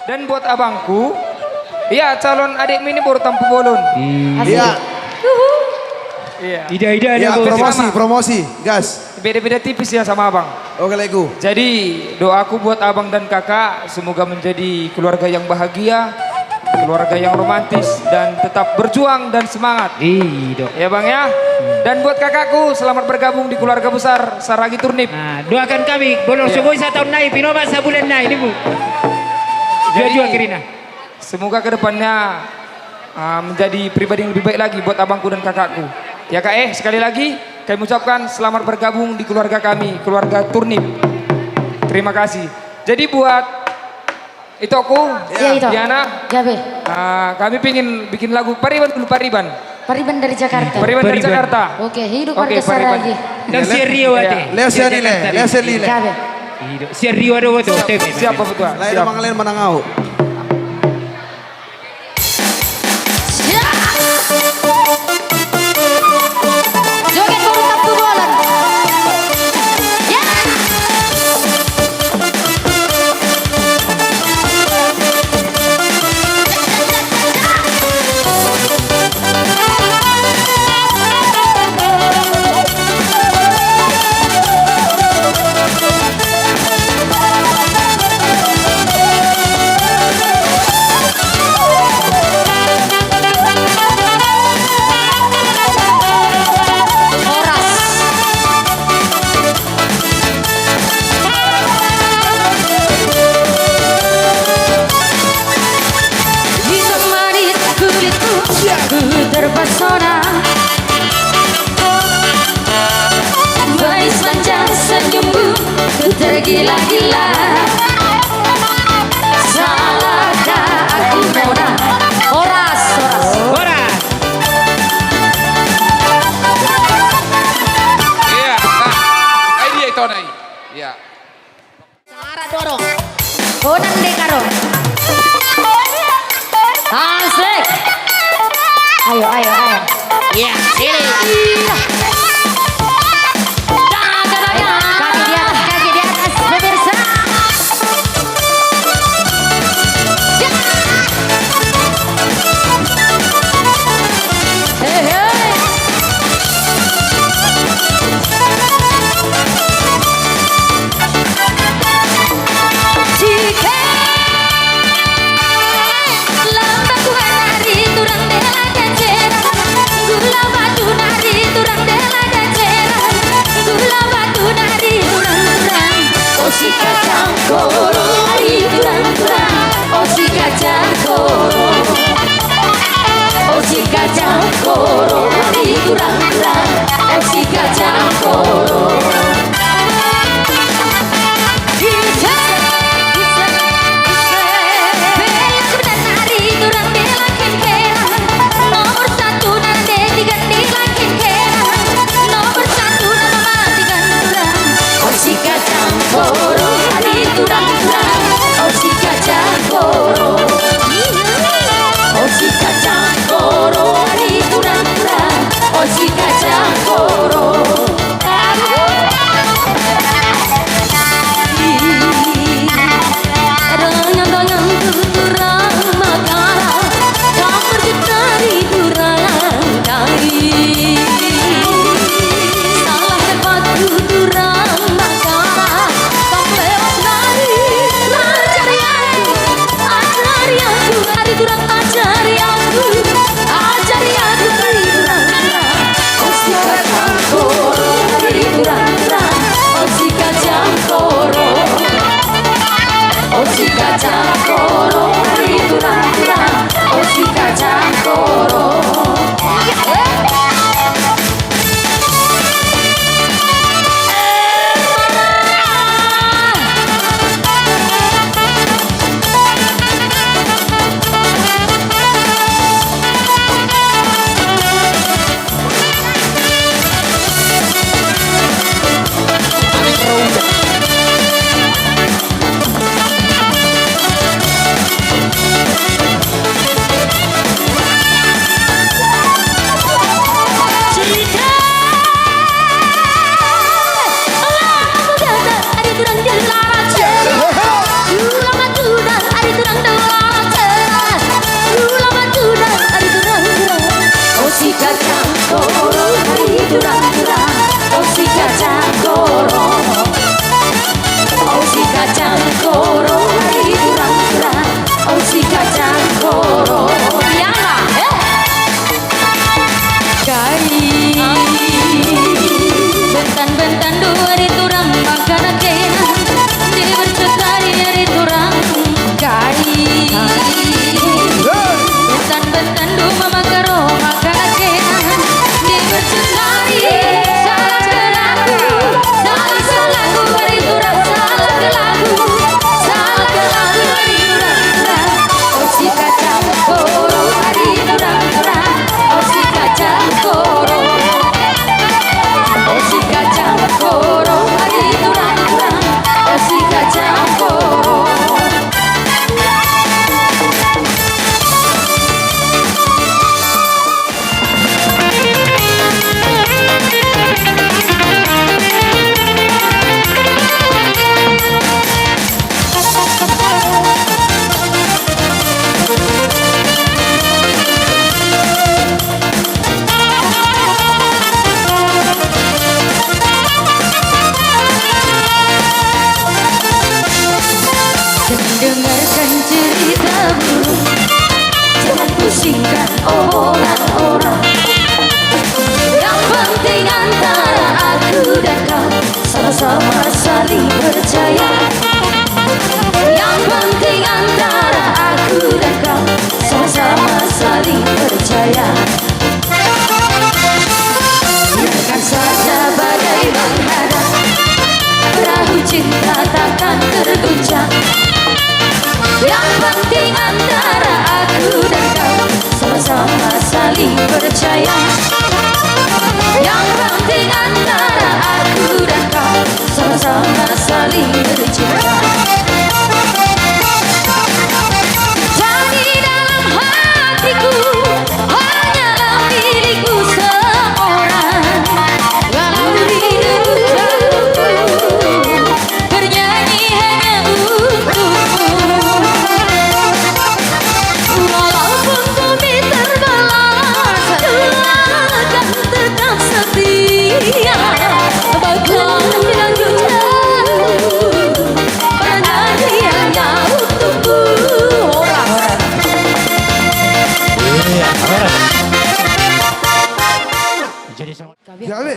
Dan buat abangku, iya calon adik ini baru tampu bolon. Iya. Iya. Ida Ya, ada promosi, gas. Beda-beda tipis ya sama abang. Oke, Lego. Jadi doaku buat abang dan kakak semoga menjadi keluarga yang bahagia, keluarga yang romantis dan tetap berjuang dan semangat. Iya. Ya bang ya. Dan buat kakakku selamat bergabung di keluarga besar Saragi Turnip. Nah, doakan kami bolong Iya. sebuah 1 tahun naik, pinoba sebulan naik ini bu. Jua Kirina. Semoga kedepannya menjadi pribadi yang lebih baik lagi buat abangku dan kakakku. Ya kak sekali lagi kami ucapkan selamat bergabung di keluarga kami, keluarga Turnip. Terima kasih. Jadi buat itu aku, Iya itu. Diana, Ya be. kami pingin bikin lagu Pariban dulu Pariban. Pariban dari Jakarta. Pariban dari Pariban. Jakarta. Oke, hidup Oke, warga Pariban. Saragi. Dan si Rio Iya. ate. Leo Senile. Ya be. Si Rio ada waktu. Siapa betul? Lain Siap. abang kalian menangau. Joget baru tampu bolan. Ya. Hitam manis kulitku, ku terpesona. Manis panjang senyummu, ku tergila-gila. Salahkah aku nona? Oras. Ora. Iya, dia itu nai. Iya. Cara dorong. Bonan deh karo. Asik. Ayo. Iya, sini. Kaki di atas, pemirsa. Hei. Jika lambat hari turang bela keceran, gula batu nari turang bela percaya. Biarkan saja badai menghadap, perahu cinta takkan terguncang. Yang penting antara aku dan kau sama-sama saling percaya. Yang penting antara aku dan kau sama-sama saling bercinta. Jadi dalam hatiku hanyalah milikku seorang. Walau hidupku jauh bernyanyi hanya untukmu. Walaupun bumi terbelah, dua akan tetap setia. Bagaikan yang jauh bernyanyi hanya untukmu. Ya be.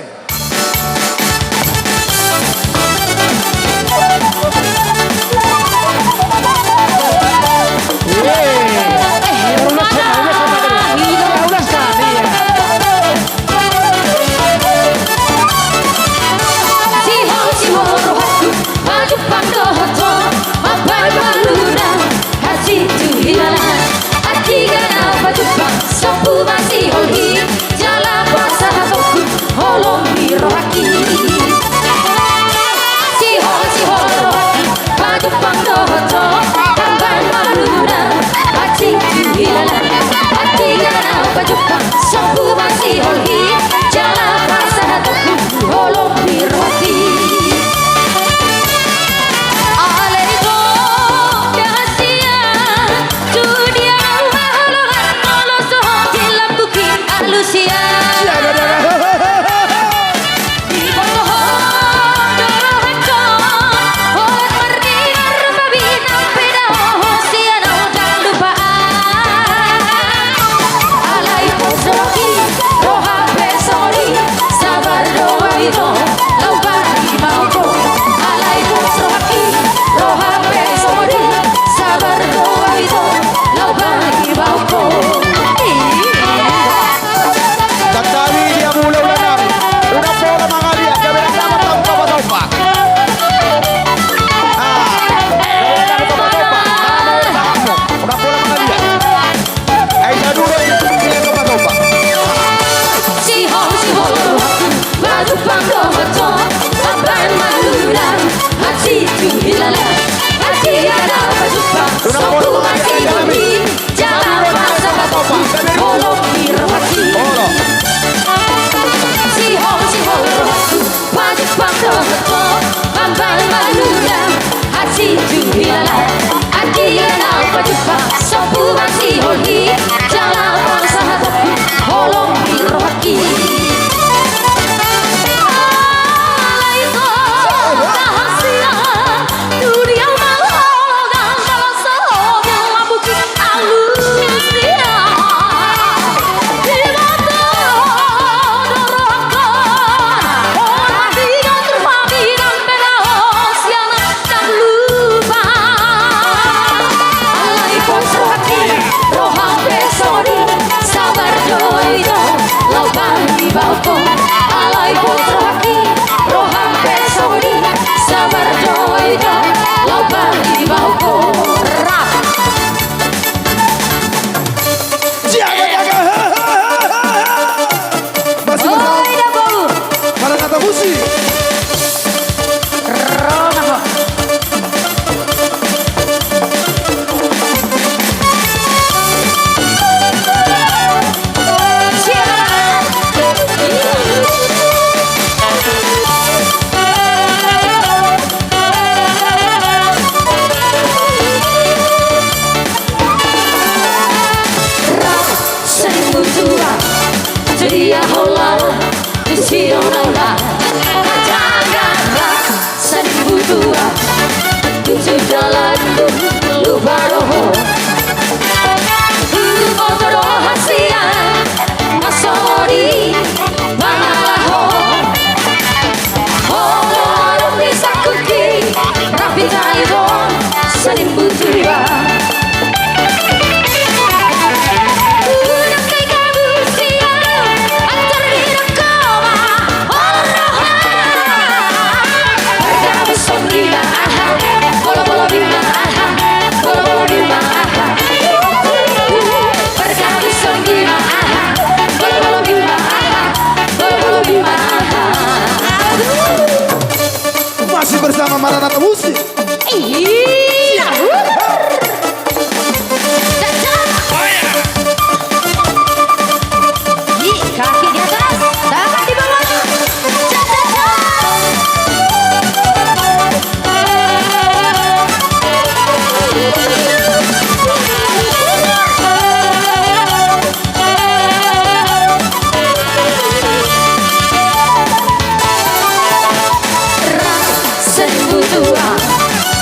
Alai bersama Maranatha Musik. Iya. Kaki di atas, tangan di bawah. Seribu tua,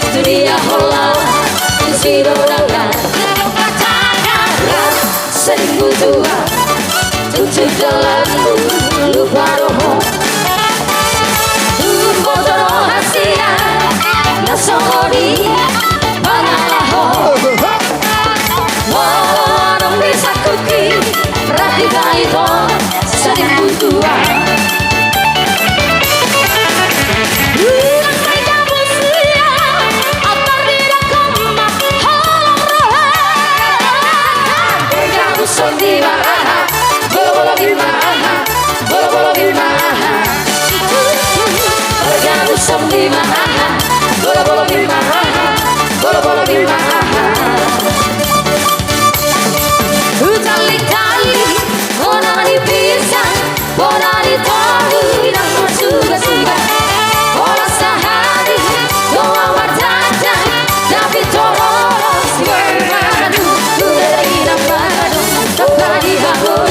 dunia hola, Siro daga, seribu tua, tujuh dalam lupa roho, bodoh hasia, nasori, bangalaho, warung bisa kuki, rati kaibo, seribu tua. Bolo-bolo gimana, bolo-bolo gimana, bergabung di mana, bolo-bolo gimana, bolo-bolo gimana. Utali-tali, bonani pisang, bonani tahu, dan suga-suga, bola sehari, doa martanda, tapi toros bermadu, udah lagi nampak, tempat di bawah.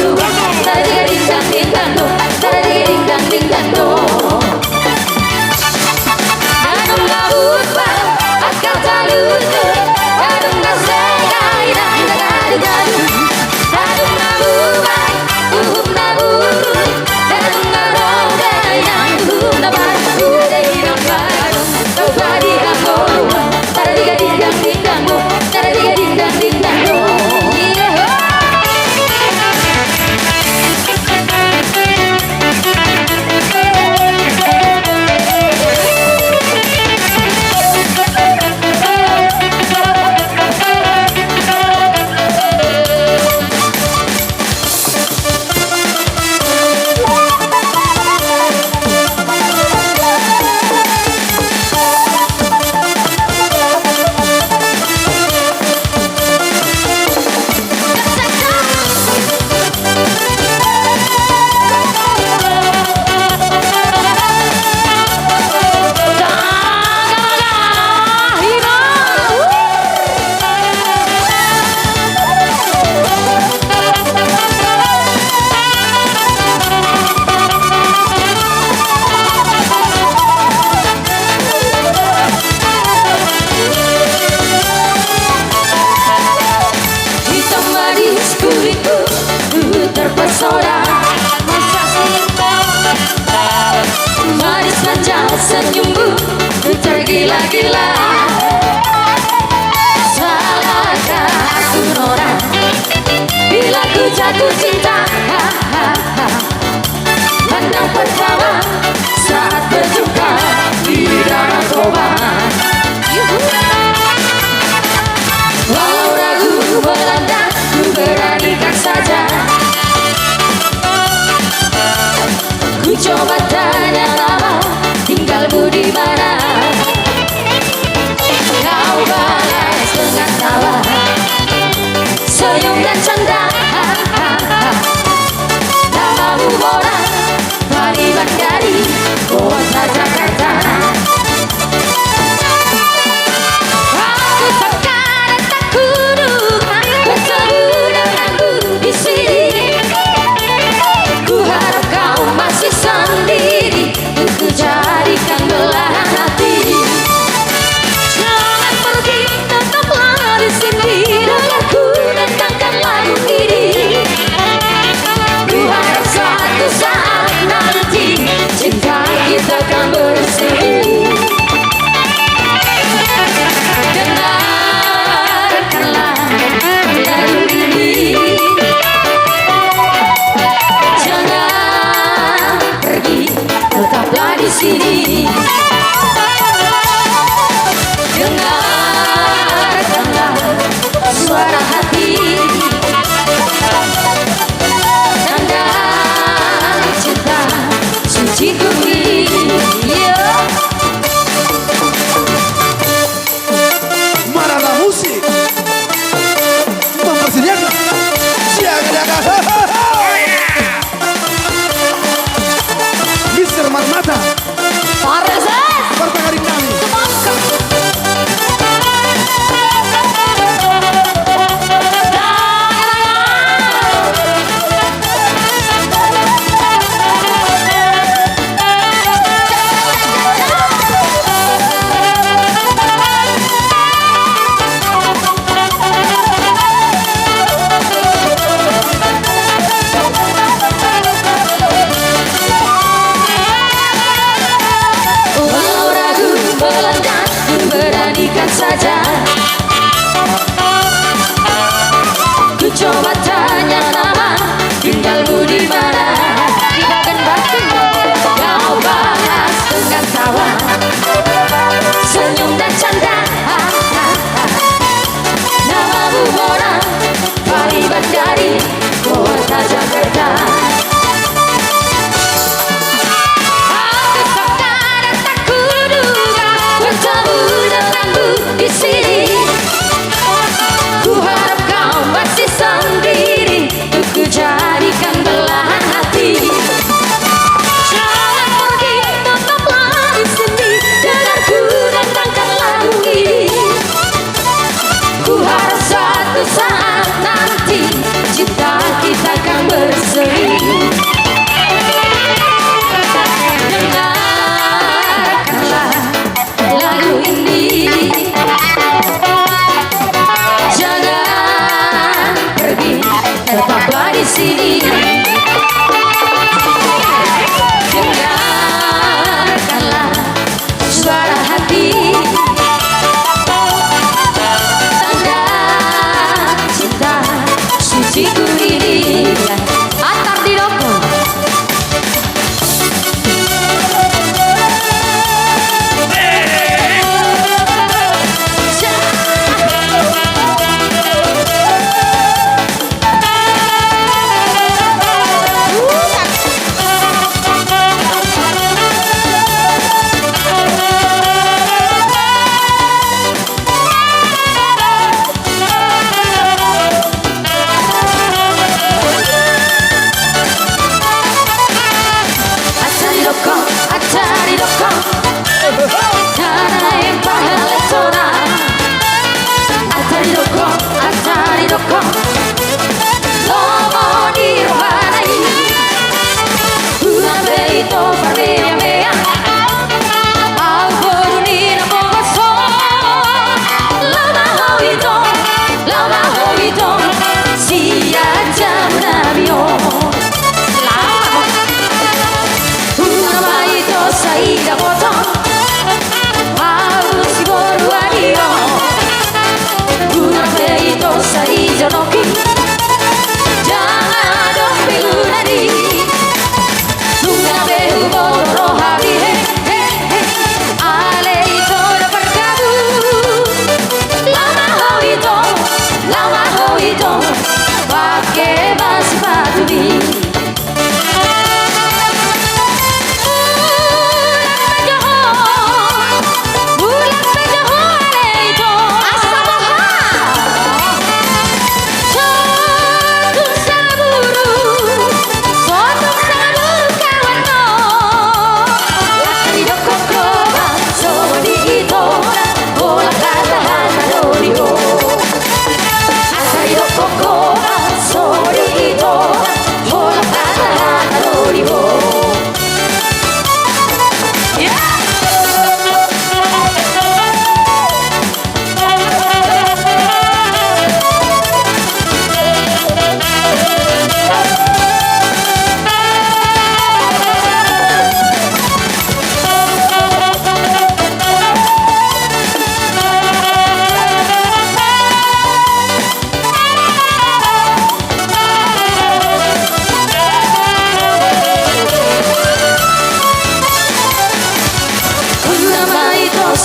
Manis manja senyummu tergila-gila. Salahkah aku Nora bila ku jatuh cinta? Pandang pertama saat berjumpa di danau Toba. Walau ragu melanda, ku beranikan saja. Ku coba tanya lama, tinggalmu di mana? Kau balas dengan tawa, senyum dan canda. Namamu orang, Bali Bandar.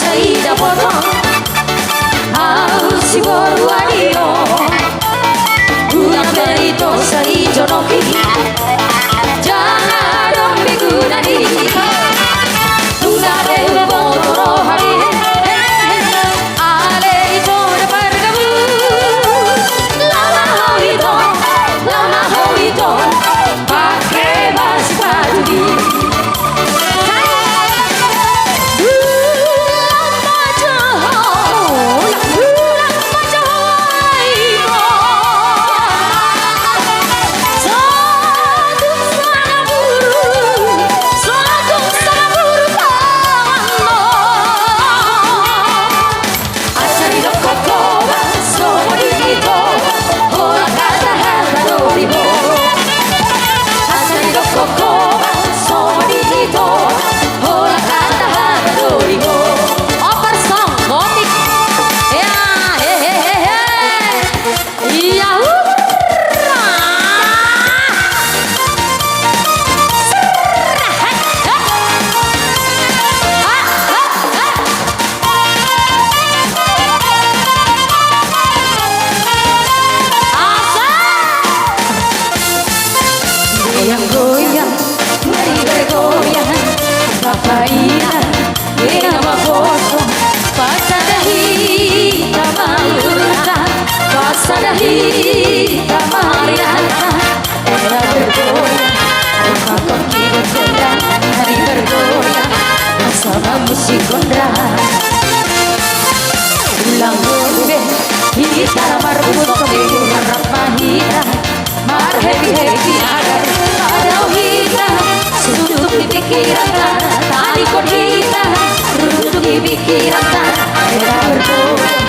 saida potong Hausi boruario Una perito saijo noki Jangan rompi gunani Una dehu botoro hari Ale ito na pergabu Lama ho ito Pakai bas padudi Goyang-goyang, mari bergoyang Papainan, nama kosong Pasada hitam maluta Pasada hitam mariata Era bergoyang, rumah koki bergoyang Mari bergoyang, bersama musik gondang Ulang gombe, gitar marbut Kemudian rapahita Mar happy agar ada kita Suntuk di pikiran tali kodita Runtuk di pikiran era bergoyang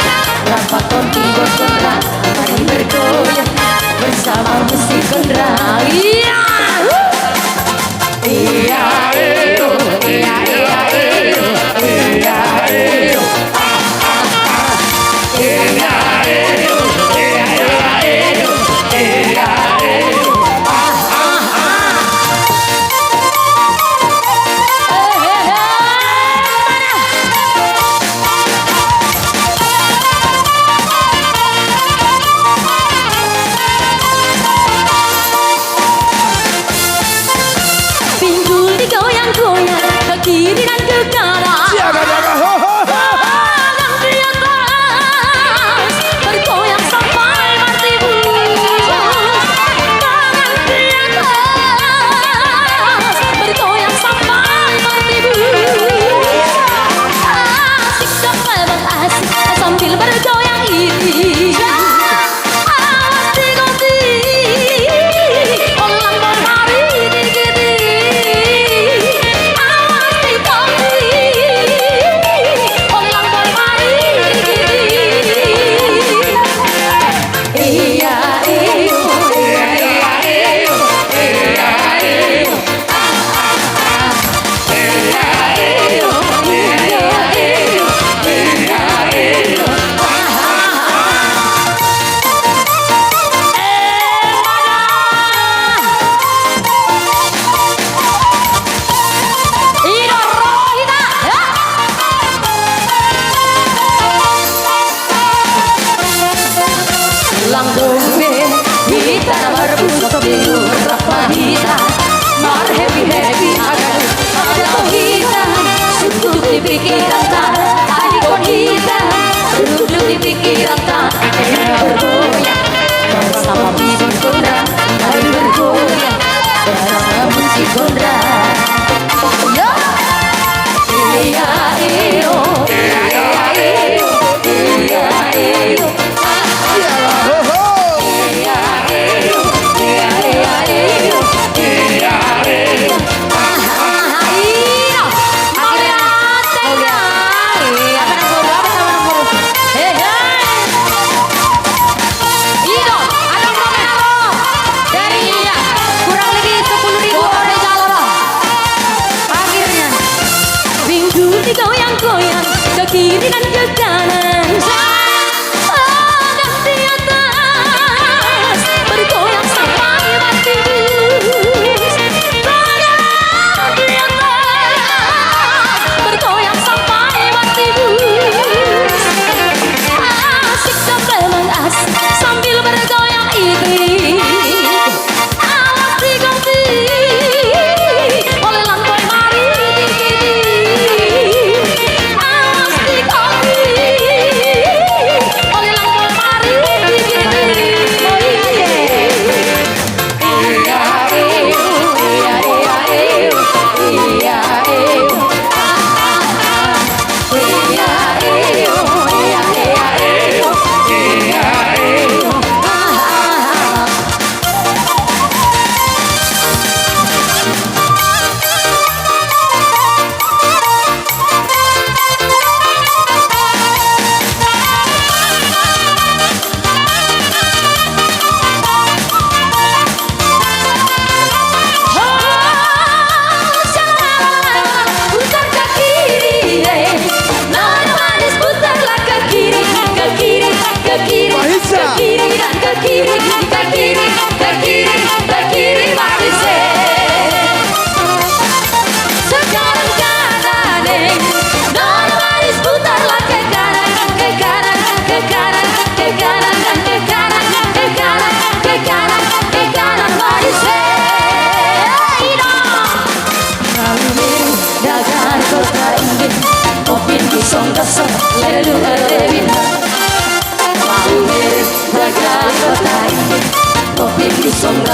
Rapat konti bergoyang Mari bergoyang bersama musik gondang Iya Iya iyo Iya iya iyo Iya iyo Iya iyo Iya iyo Iya iyo Pinggul digoyang-goyang ke kiri dan ke kanan Jaga jaga ho ho ho. Tangan di atas bergoyang sampai mati bus Tangan di atas bergoyang sampai mati bus Asik dan memang asik sambil bergoyang ini Awas diganti Olang berlari digiti Awas diganti Olang berlari digiti Iya iyo Iya iya iyo Iya iyo Iya iyo Iya iyo Iya iyo Iro rohita Lang dombe Gitar berbut kebiru rapahita Mar happy agar ada kita Suntuk di pikiran tak Adik kita Duduk di pikiran tak Bergoyang Bersama bibir gondang Mari bergoyang Bersama musik gondang Yo Iya iyo Iya iyo Iya iyo Ho ho. Iya iyo Iya iyo Iya iyo Iyo Akhirnya tega Iya apa nama guru Hei Iyo ada program dari kurang lebih 10.000 orang jalur akhirnya minggu digoyang-goyang ke kiri dan ke kanan Tangan di atas bergoyang sampai mati bus Tangan di atas bergoyang sampai mati bus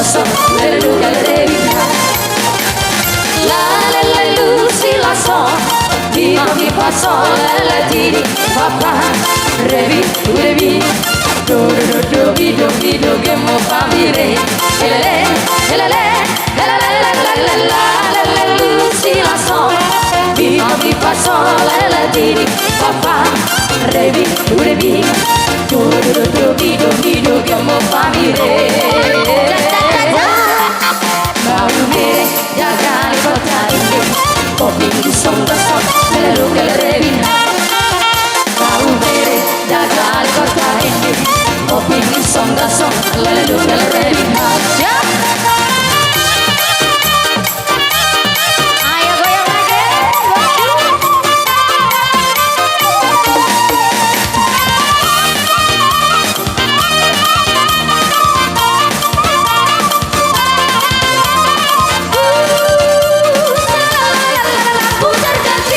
so lalu galeri la la la lu si la so di mi fa sol la ti di fa fa revi do do do vi do che mo fa dire la la la la la la la la la la lu si la so di mi fa sol la ti di fa fa revi do do che mo fa dire mau dire jaga kota ini kopi di sonda son lalu galeri mau dire jaga kota ini kopi di sonda son lalu galeri ayo goyang lagi putar kaki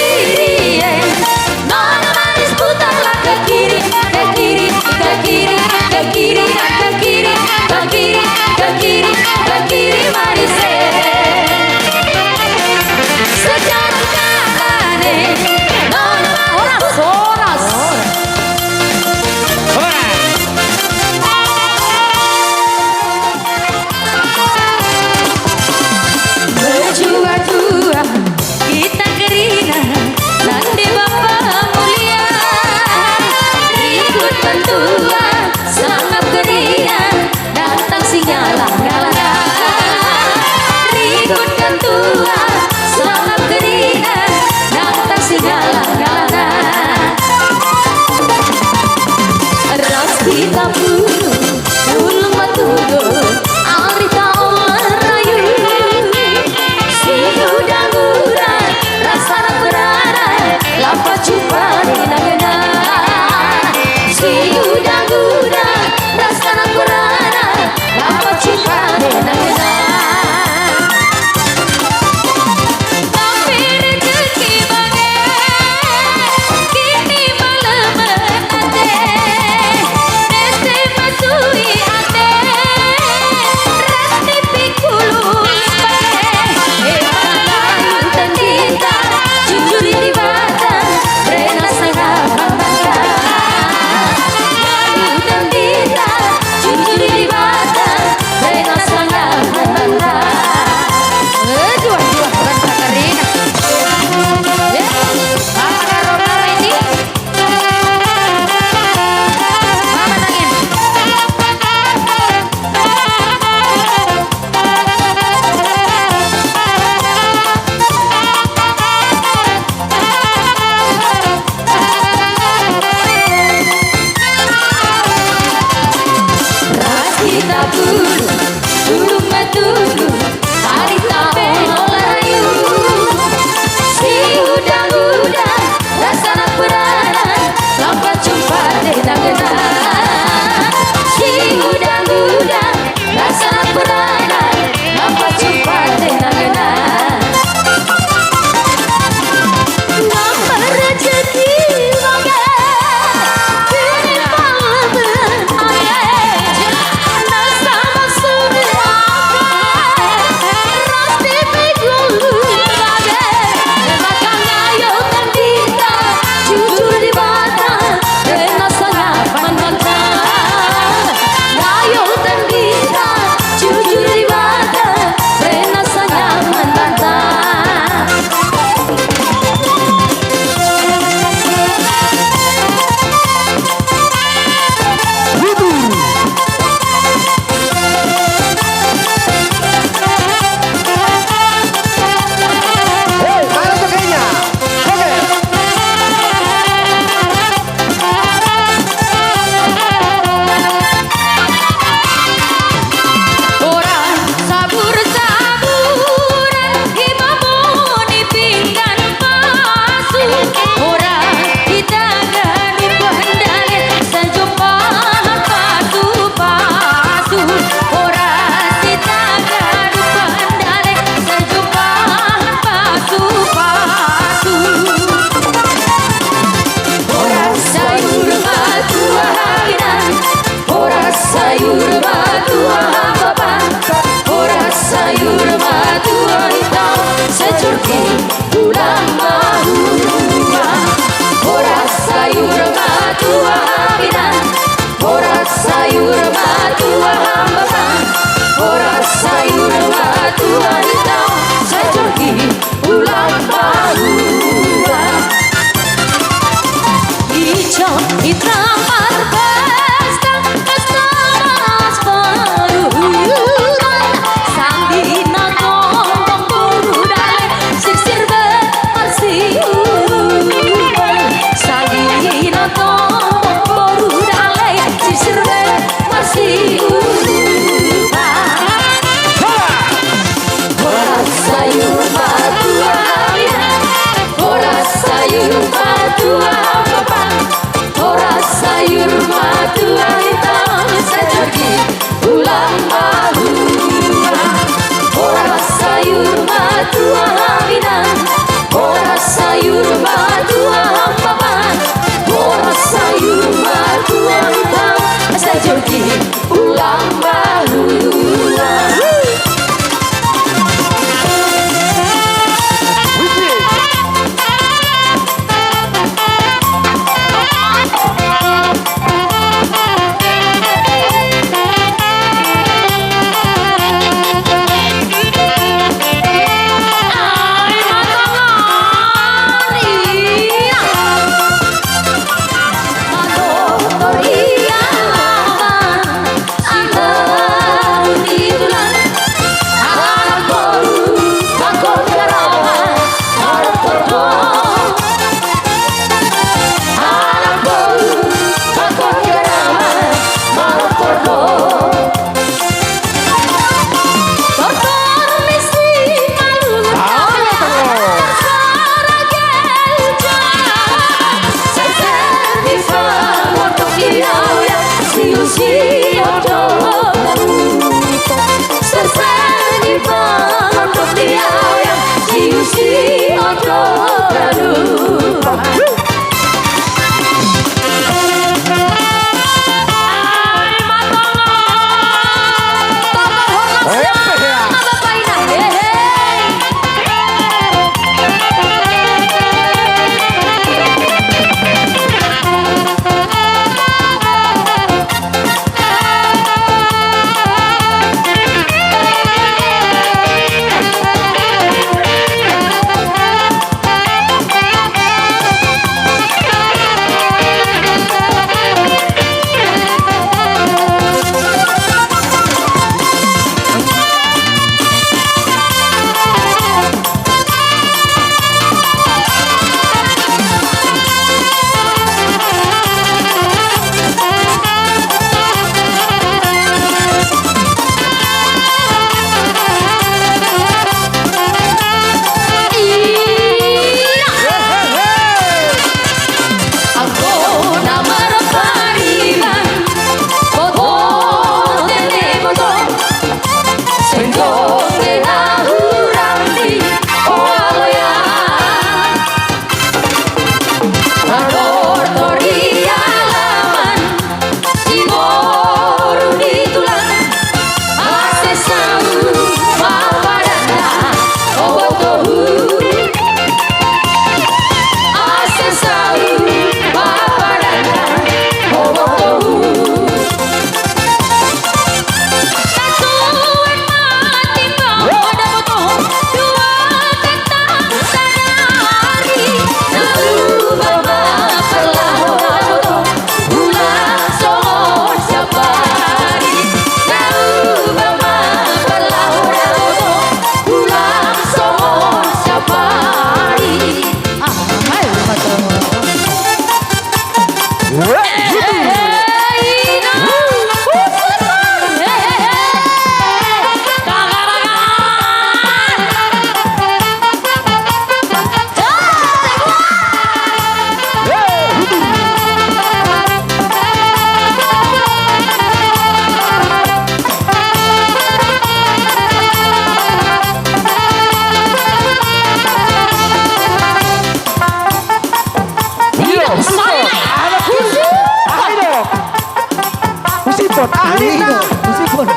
Musipon, Alina. Musipon.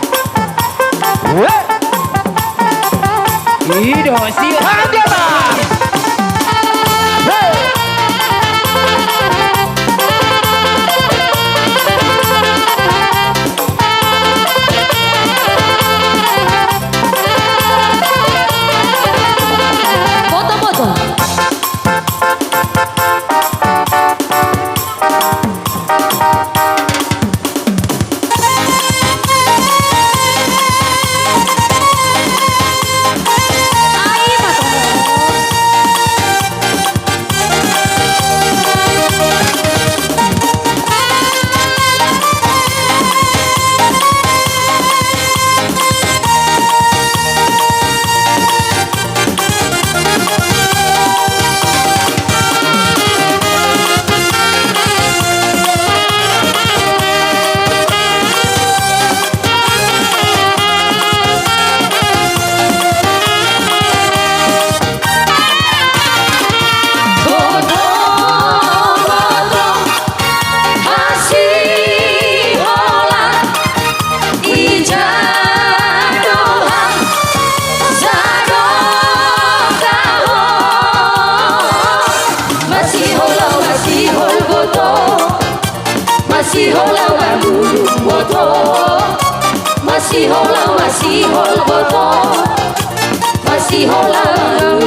Ido si. Hanya bang. Foto-foto. Ay, matulog. Godong-godong masih holang ijadohan zadokahon masih holang masih hol godong masih holang bulu godong masih holang masih hol godong masih holang